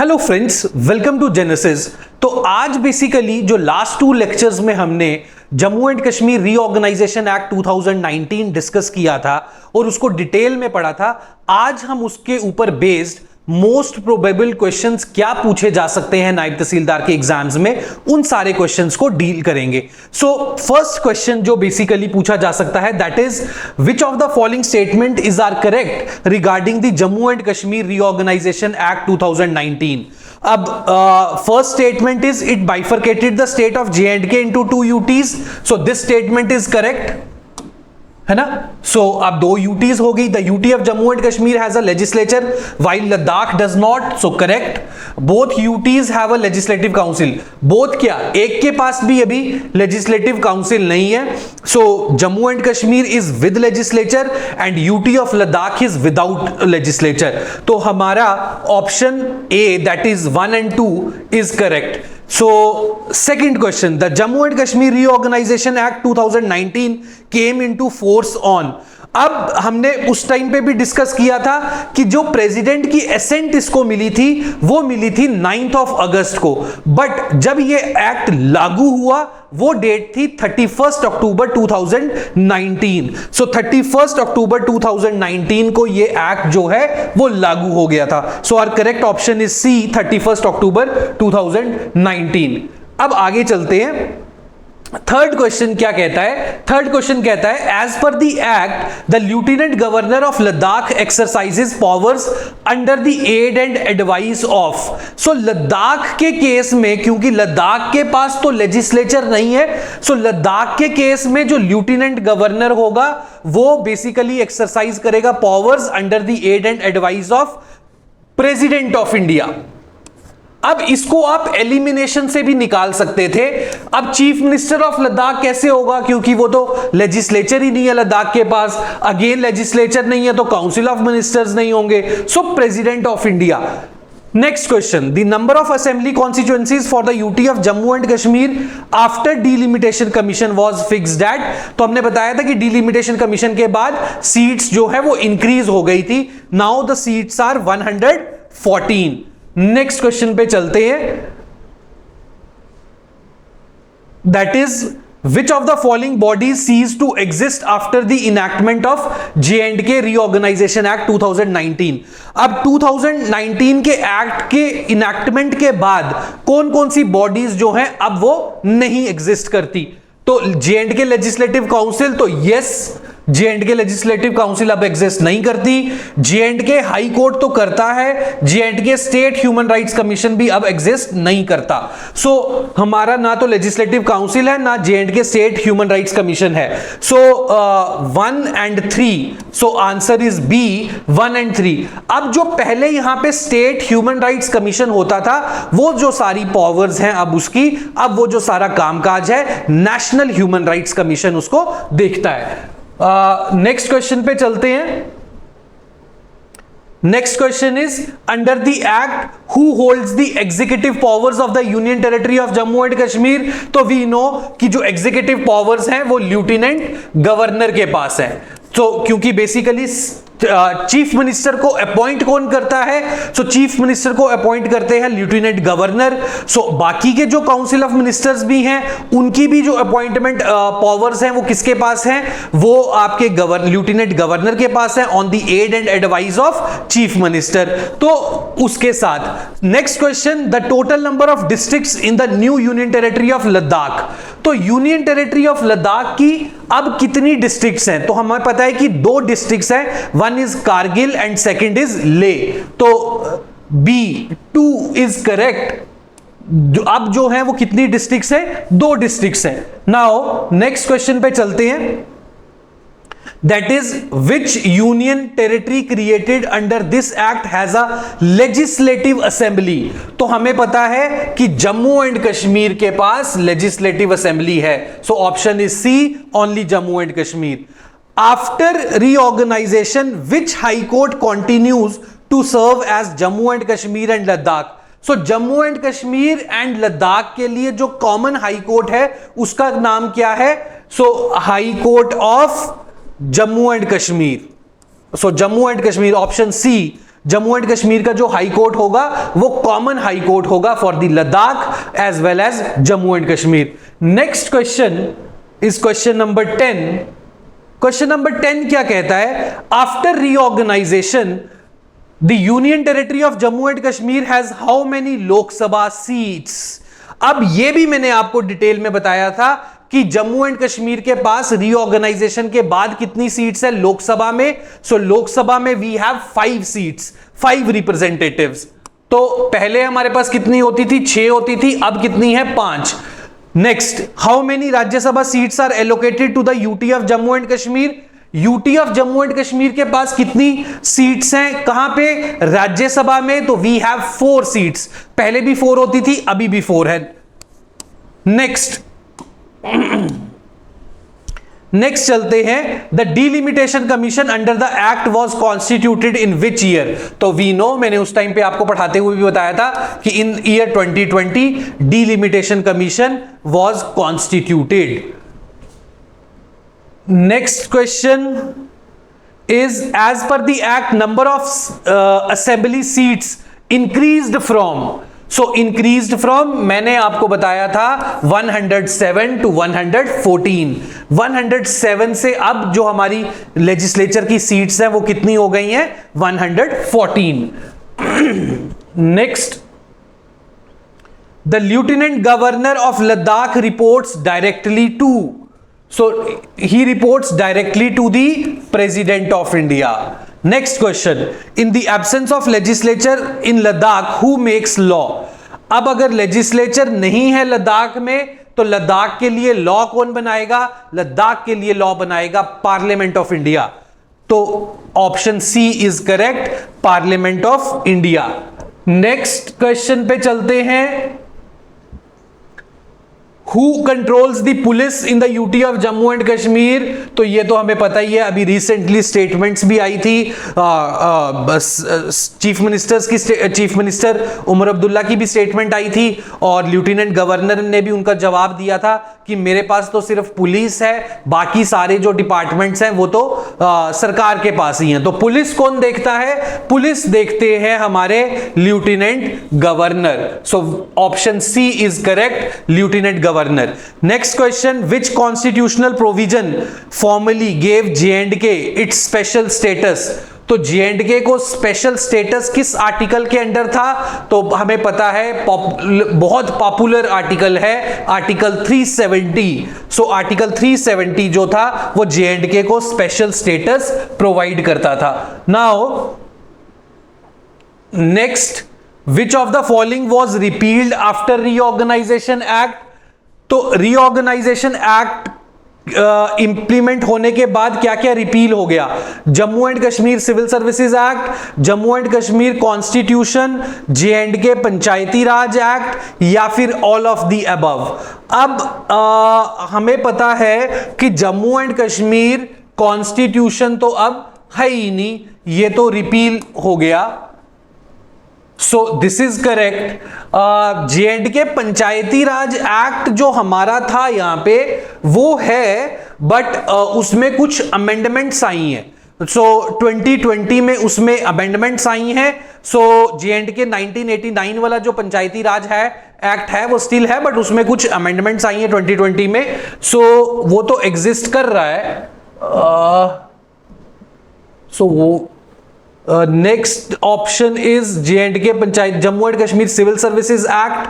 Hello friends, welcome to Genesis. तो आज basically जो लास्ट 2 लेक्चर्स में हमने Jammu and Kashmir reorganisation act 2019 discuss किया था और उसको डिटेल में पढ़ा था। आज हम उसके ऊपर बेस्ड मोस्ट प्रोबेबल क्वेश्चंस क्या पूछे जा सकते हैं नायब तहसीलदार के एग्जाम्स में, उन सारे क्वेश्चंस को डील करेंगे। सो फर्स्ट क्वेश्चन जो बेसिकली पूछा जा सकता है that is which of the following statement is are correct regarding the Jammu and Kashmir reorganisation act 2019। अब first statement is it bifurcated the state of J&K into 2 UTs, so this statement is correct, है ना। So अब 2 UTs हो गई। The UT of Jammu and Kashmir has a legislature while Ladakh does not, so correct. Both UTs have a legislative council, both क्या, एक के पास भी अभी लेजिस्लेटिव काउंसिल नहीं है। So Jammu and Kashmir is with legislature and UT of Ladakh is without legislature. तो हमारा option A that is 1 and 2 is correct. So second question, the Jammu and Kashmir Reorganization Act 2019 came into force on। अब हमने उस time पे भी discuss किया था कि जो प्रेसिडेंट की एसेंट इसको मिली थी वो मिली थी 9 अगस्त को, बट जब ये एक्ट लागू हुआ वो डेट थी 31 अक्टूबर 2019। सो 31 अक्टूबर 2019 को ये एक्ट जो है वो लागू हो गया था। So our correct option is C, 31 October 2019। अब आगे चलते हैं। थर्ड क्वेश्चन क्या कहता है? थर्ड क्वेश्चन कहता है as per the act the lieutenant governor of Ladakh exercises powers under the aid and advice of. So Ladakh के केस में, क्योंकि लद्दाख के पास तो लेजिस्लेचर नहीं है, सो लद्दाख के केस में जो लेफ्टिनेंट गवर्नर होगा वो बेसिकली एक्सरसाइज करेगा powers under the aid and advice of president of India. अब इसको आप एलिमिनेशन से भी निकाल सकते थे। अब चीफ मिनिस्टर ऑफ लद्दाख कैसे होगा, क्योंकि वो तो लेजिस्लेचर ही नहीं है लद्दाख के पास। अगेन लेजिस्लेचर नहीं है तो काउंसिल ऑफ मिनिस्टर्स नहीं होंगे, सो president of India. Next question, the number of assembly constituencies for the UT of Jammu and Kashmir after delimitation commission was fixed at. तो हमने बताया था कि डीलिमिटेशन कमीशन के बाद सीट्स जो है वो इंक्रीज हो गई थी। Now the seats are 114। Next question पे चलते हैं, that is which of the following bodies cease to exist after the enactment of J&K reorganisation act 2019। अब 2019 के एक्ट के इनैक्टमेंट के बाद कौन कौन सी बॉडीज जो हैं अब वो नहीं एग्जिस्ट करती। तो J&K लेजिस्लेटिव काउंसिल, तो यस J&K लेजिस्लेटिव काउंसिल अब एग्जिस्ट नहीं करती। J&K हाई कोर्ट तो करता है, J&K state human rights commission भी अब एग्जिस्ट नहीं करता। सो हमारा ना तो लेजिस्लेटिव काउंसिल है ना J&K state human rights commission है। So 1 and 3, so answer is B 1 and 3। अब जो पहले यहां पे स्टेट ह्यूमन राइट्स कमीशन होता था वो जो सारी पावर्स हैं अब उसकी, अब वो जो सारा कामकाज है नेशनल ह्यूमन राइट्स कमीशन उसको देखता है। नेक्स्ट क्वेश्चन पे चलते हैं। Next question is under the act who holds the executive powers of the union territory of Jammu and Kashmir. तो वी नो कि जो एग्जीक्यूटिव पावर्स हैं वो लेफ्टिनेंट गवर्नर के पास है। तो क्योंकि बेसिकली चीफ मिनिस्टर को अपॉइंट कौन करता है, सो चीफ मिनिस्टर को अपॉइंट करते हैं लेफ्टिनेंट गवर्नर। सो बाकी के जो काउंसिल ऑफ मिनिस्टर्स भी हैं उनकी भी जो अपॉइंटमेंट पावर्स हैं वो किसके पास हैं, वो आपके लेफ्टिनेंट गवर्नर के पास है on the aid and advice of chief minister. तो उसके साथ next question, the total number of districts in the new union territory of Ladakh. तो यूनियन टेरिटरी ऑफ लद्दाख की अब कितनी डिस्ट्रिक्ट्स हैं? तो हमें पता है कि 2 डिस्ट्रिक्ट्स हैं, one is Kargil and second is ले। तो बी 2 इज करेक्ट। अब जो है वो कितनी डिस्ट्रिक्ट्स हैं? 2 डिस्ट्रिक्ट्स हैं। नाउ नेक्स्ट क्वेश्चन पे चलते हैं, that is which union territory created under this act has a legislative assembly. तो हमें पता है कि जम्मू एंड कश्मीर के पास लेजिस्लेटिव असेंबली है। So option is C, only Jammu and Kashmir. After reorganisation which high court continues to serve as Jammu and Kashmir and Ladakh. So Jammu and Kashmir and Ladakh के लिए जो कॉमन हाई कोर्ट है उसका नाम क्या है? So high court of Jammu and Kashmir. So Jammu and Kashmir, option C Jammu and Kashmir का जो हाई कोर्ट होगा वो कॉमन हाई कोर्ट होगा for the Ladakh as well as Jammu and Kashmir. Next question is question number 10। Question number 10 क्या कहता है? After reorganisation the union territory of Jammu and Kashmir has how many Lok Sabha seats? अब यह भी मैंने आपको डिटेल में बताया था कि जम्मू एंड कश्मीर के पास रीऑर्गेनाइजेशन के बाद कितनी सीट्स है लोकसभा में। सो लोकसभा में वी हैव 5 सीट्स, 5 रिप्रेजेंटेटिव्स। तो पहले हमारे पास कितनी होती थी? 6 होती थी, अब कितनी है? 5। Next, how many Rajya Sabha seats are allocated to the UT of Jammu and Kashmir? UT of Jammu and Kashmir के पास कितनी सीट्स हैं? कहां पे? राज्यसभा में। तो वी हैव 4 सीट्स। पहले भी 4 होती थी, अभी भी 4 है। नेक्स्ट नेक्स्ट चलते हैं। The delimitation commission under the act was constituted in which year? तो वी नो, मैंने उस टाइम पे आपको पढ़ाते हुए भी बताया था कि in year 2020 delimitation commission was constituted. Next question is as per the act number of assembly seats increased from? So increased from मैंने आपको बताया था 107 टू 114। 107 से अब जो हमारी लेजिस्लेचर की सीट्स हैं वो कितनी हो गई हैं? 114। Next, the lieutenant governor of Ladakh reports directly to? So he reports directly to the President of India. Next question, in the absence of legislature in Ladakh, who makes law? अब अगर legislature नहीं है लद्दाख में तो लद्दाख के लिए लॉ कौन बनाएगा? लद्दाख के लिए लॉ बनाएगा पार्लियामेंट ऑफ इंडिया। तो option C is correct, parliament of India. Next question पे चलते हैं। Who controls the police in the UT of Jammu and Kashmir? तो ये तो हमें पता ही है, अभी रिसेंटली स्टेटमेंट्स भी आई थी। चीफ मिनिस्टर उमर अब्दुल्ला की भी स्टेटमेंट आई थी और लेफ्टिनेंट गवर्नर ने भी उनका जवाब दिया था कि मेरे पास तो सिर्फ पुलिस है, बाकी सारे जो डिपार्टमेंट्स हैं वो तो सरकार के पास ही हैं। तो पुलिस कौन देखता है? पुलिस देखते हैं हमारे lieutenant governor. So option C is correct, lieutenant governor. Next question, which constitutional provision formally gave J&K its special status? तो J&K को स्पेशल स्टेटस किस आर्टिकल के अंडर था? तो हमें पता है बहुत पॉपुलर आर्टिकल है आर्टिकल 370। सो आर्टिकल 370 जो था वो J&K को स्पेशल स्टेटस प्रोवाइड करता था। Now next, which of the following was repealed after reorganisation act? तो रीऑर्गेनाइजेशन एक्ट इंप्लीमेंट होने के बाद क्या क्या रिपील हो गया? Jammu and Kashmir civil services act, Jammu and Kashmir constitution, J&K Panchayati Raj act, या फिर ऑल ऑफ द अबव। अब हमें पता है कि जम्मू एंड कश्मीर कॉन्स्टिट्यूशन तो अब है ही नहीं, ये तो रिपील हो गया। सो this is correct. J&K Panchayati Raj act जो हमारा था यहां पे वो है, बट उसमें कुछ अमेंडमेंट्स आई हैं। सो 2020 में उसमें अमेंडमेंट्स आई हैं। सो J&K 1989 वाला जो पंचायती राज है एक्ट है वो स्टिल है, बट उसमें कुछ अमेंडमेंट्स आई हैं 2020 में। सो वो तो एग्जिस्ट कर रहा है। सो वो next option is J&K Panchayat, Jammu and Kashmir civil services act,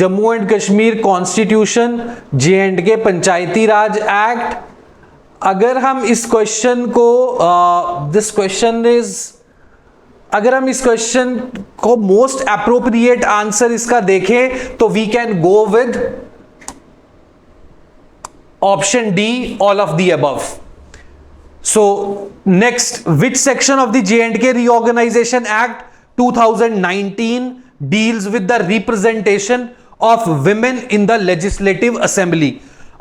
Jammu and Kashmir constitution, J&K Panchayati Raj act. अगर हम इस क्वेश्चन को अगर हम इस क्वेश्चन को मोस्ट एप्रोप्रिएट आंसर इसका देखें तो we can go with option D, all of the above. So next, which section of the J&K Reorganization Act 2019 deals with the representation of women in the Legislative Assembly?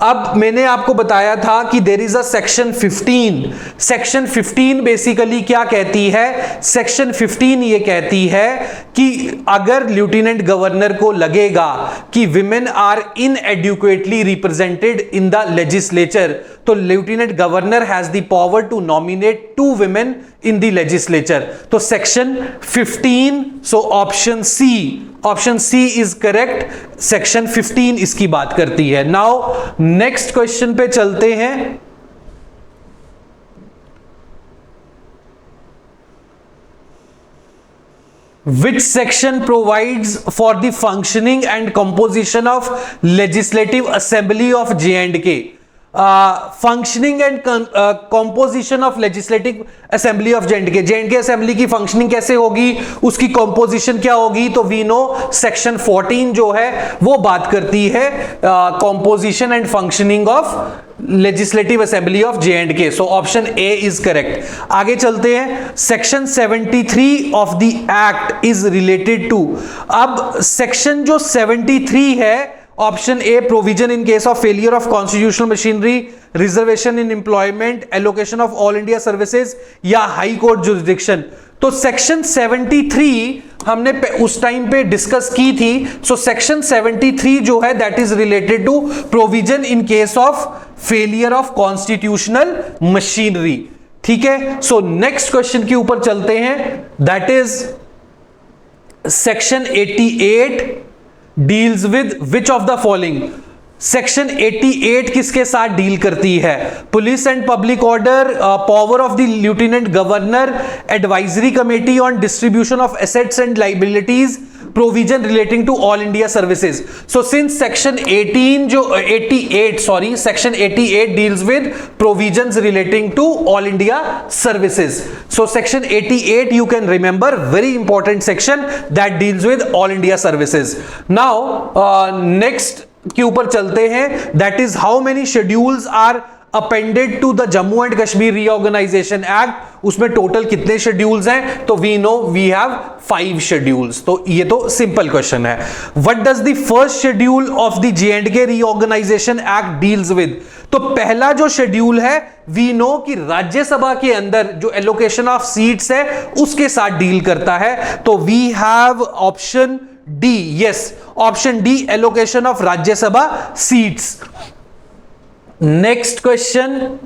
अब मैंने आपको बताया था कि there is a section 15। Section 15 basically क्या कहती है? Section 15 ये कहती है कि अगर लेफ्टिनेंट गवर्नर को लगेगा कि women are inadequately represented in the legislature, तो lieutenant governor has the power to nominate 2 women in the legislature. तो section 15, so option C is correct. section 15 इसकी बात करती है. Now next question पे चलते हैं. Which section provides for the functioning and composition of Legislative Assembly of J&K? Functioning and composition of legislative assembly of J assembly की functioning कैसे होगी, उसकी कॉम्पोजिशन क्या होगी. तो वी नो सेक्शन 14 जो है वो बात करती है composition and functioning of legislative assembly of J. So option A is correct. आगे चलते हैं. Section 73 of the act is related to. अब सेक्शन जो 73 है, option A provision in case of failure of constitutional machinery, reservation in employment, allocation of all India services या high court jurisdiction. तो section 73 हमने उस टाइम पे discuss की थी. सो सेक्शन 73 जो है that is related to provision in case of failure of constitutional machinery. ठीक है. सो नेक्स्ट क्वेश्चन के ऊपर चलते हैं. That is section 88 deals with which of the following. Section 88 किसके साथ डील करती है? Police and public order, power of the lieutenant governor, advisory committee on distribution of assets and liabilities, provision relating to all India services. So since section 88 deals with provisions relating to all India services. So section 88 you can remember, very important section that deals with all India services. Now next के ऊपर चलते हैं. That is how many schedules are appended to the Jammu and Kashmir reorganisation act. उसमें total कितने schedules हैं? तो we know we have 5 schedules. तो ये तो सिंपल क्वेश्चन है. What does the first schedule of the J and K reorganisation act deals with. तो पहला जो शेड्यूल है वी नो कि राज्यसभा के अंदर जो एलोकेशन ऑफ सीट्स है उसके साथ डील करता है. तो we have option D. Yes, option D, allocation of Rajya Sabha seats. Next question.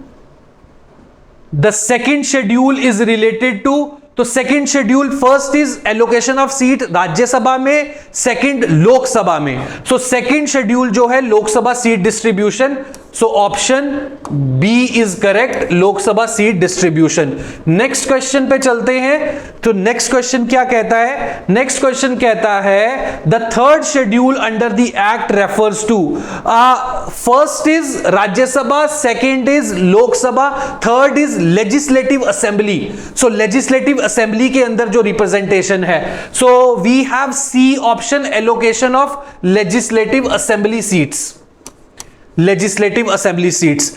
The second schedule is related to. तो second schedule, first is allocation of seat Rajya Sabha में, सेकेंड लोकसभा में. सो सेकेंड शेड्यूल जो है Lok Sabha seat distribution. So option B is correct, Lok Sabha seat distribution. Next question पे चलते हैं. तो next question क्या कहता है? नेक्स्ट क्वेश्चन कहता है the third schedule under the act refers to. First is Rajya Sabha, second is Lok Sabha, third is legislative assembly. So legislative assembly के अंदर जो रिप्रेजेंटेशन है. So we have C option, allocation of legislative assembly seats. Legislative Assembly seats.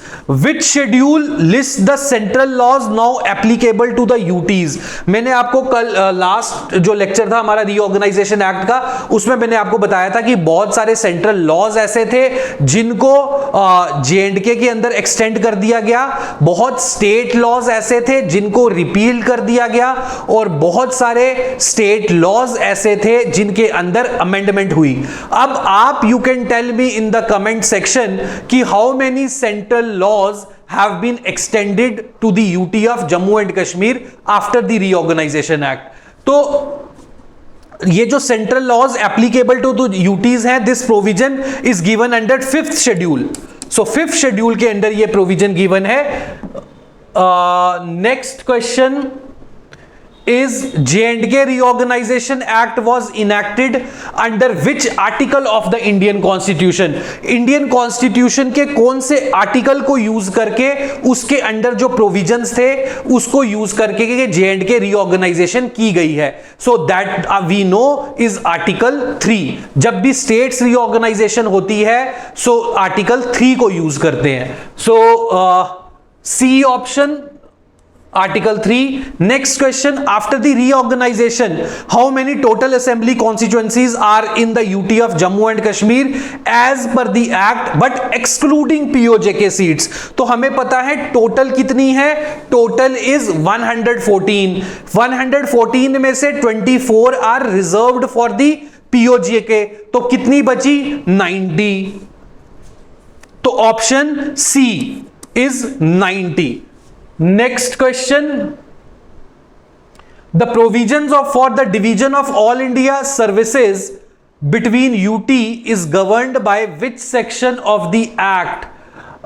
Which schedule lists the central laws now applicable to the UTs? मैंने आपको कल last जो lecture था हमारा रीऑर्गेनाइजेशन एक्ट का, उसमें मैंने आपको बताया था कि बहुत सारे सेंट्रल लॉज ऐसे थे जिनको जे.एंड.के के अंदर एक्सटेंड कर दिया गया, बहुत स्टेट लॉज ऐसे थे जिनको रिपील कर दिया गया, और बहुत सारे स्टेट लॉज ऐसे थे जिनके अंदर अमेंडमेंट हुई. अब आप you can tell me in the comment section कि how many central laws have been extended to the UT of Jammu and Kashmir after the reorganisation act. तो ये जो central laws applicable to the UTs हैं, this provision is given under 5th schedule. So 5th schedule के अंदर ये provision given है. Next question is J&K Reorganization Act was enacted under which article of the Indian Constitution? Indian Constitution के कौन से article को use करके उसके अंडर जो प्रोविजंस थे उसको यूज करके J&K रीऑर्गेनाइजेशन की गई है. So that we know is article 3. जब भी स्टेट्स रीऑर्गेनाइजेशन होती है सो आर्टिकल 3 को यूज करते हैं. सो C option, Article 3. Next question. After the reorganization, how many total assembly constituencies are in the UT of Jammu and Kashmir as per the act, but excluding POJK seats? तो हमें पता है total कितनी है. Total is 114. 114 में से 24 are reserved for the POJK. तो कितनी बची? 90. तो option C is 90. Next question. The provisions of for the division of all India services between UT is governed by which section of the act?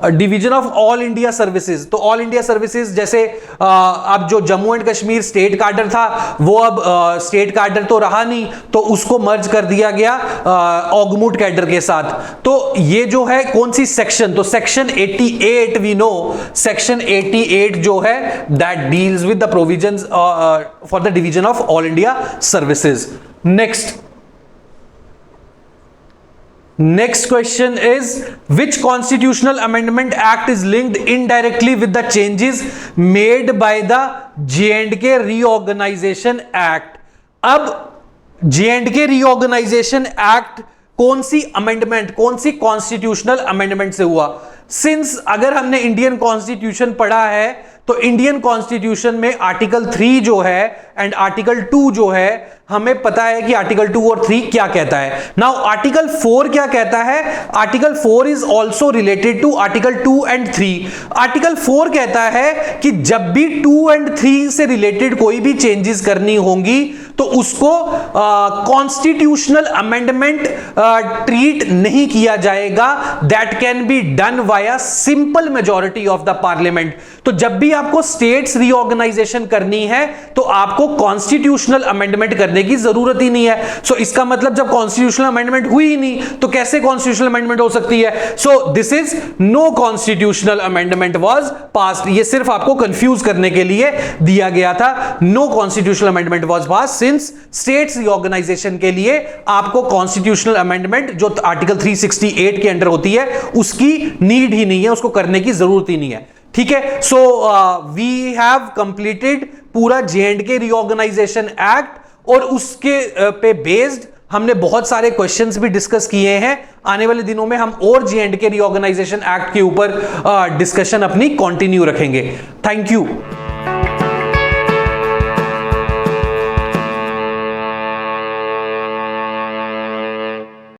Division of all India services, तो all India services जैसे अब जो Jammu and Kashmir state कार्डर था वो अब state कार्डर तो रहा नहीं, तो उसको मर्ज कर दिया गया ऑगमूट कैडर के साथ। तो ये जो है कौन सी सेक्शन, तो सेक्शन 88 वी नो, सेक्शन 88 जो है that deals with the provisions for the division of all India services. Next question is, which constitutional amendment act is linked indirectly with the changes made by the J&K Reorganization Act? अब J&K Reorganization Act कौन सी amendment, कौन सी constitutional amendment से हुआ? Since अगर हमने Indian constitution पढ़ा है तो इंडियन कॉन्स्टिट्यूशन में आर्टिकल 3 जो है एंड आर्टिकल 2 जो है, हमें पता है कि आर्टिकल 2 और 3 क्या कहता है। नाउ आर्टिकल 4 क्या कहता है? Article 4 is also related to article 2 and 3। Article 4 कहता है कि जब भी 2 एंड 3 से रिलेटेड कोई भी चेंजेस करनी होंगी तो उसको कॉन्स्टिट्यूशनल अमेंडमेंट ट्रीट नहीं किया जाएगा, that can be done via simple majority of the parliament. तो जब भी आपको स्टेट्स रीऑर्गेनाइजेशन करनी है तो आपको कॉन्स्टिट्यूशनल अमेंडमेंट करने की जरूरत ही नहीं है। सो इसका मतलब जब कॉन्स्टिट्यूशनल अमेंडमेंट हुई ही नहीं तो कैसे कॉन्स्टिट्यूशनल अमेंडमेंट हो सकती है? So this is no constitutional amendment was passed. ये सिर्फ आपको कंफ्यूज करने के लिए दिया गया था। No constitutional amendment was passed since states reorganisation के लिए आपको कॉन्स्टिट्यूशनल अमेंडमेंट जो आर्टिकल 368 के अंडर होती है उसकी नीड ही नहीं है, उसको करने की जरूरत ही नहीं है। ठीक है, सो वी हैव कंप्लीटेड पूरा J&K रीऑर्गेनाइजेशन एक्ट और उसके पे बेस्ड हमने बहुत सारे क्वेश्चंस भी डिस्कस किए हैं। आने वाले दिनों में हम और J&K रीऑर्गेनाइजेशन एक्ट के ऊपर डिस्कशन अपनी कंटिन्यू रखेंगे। Thank you.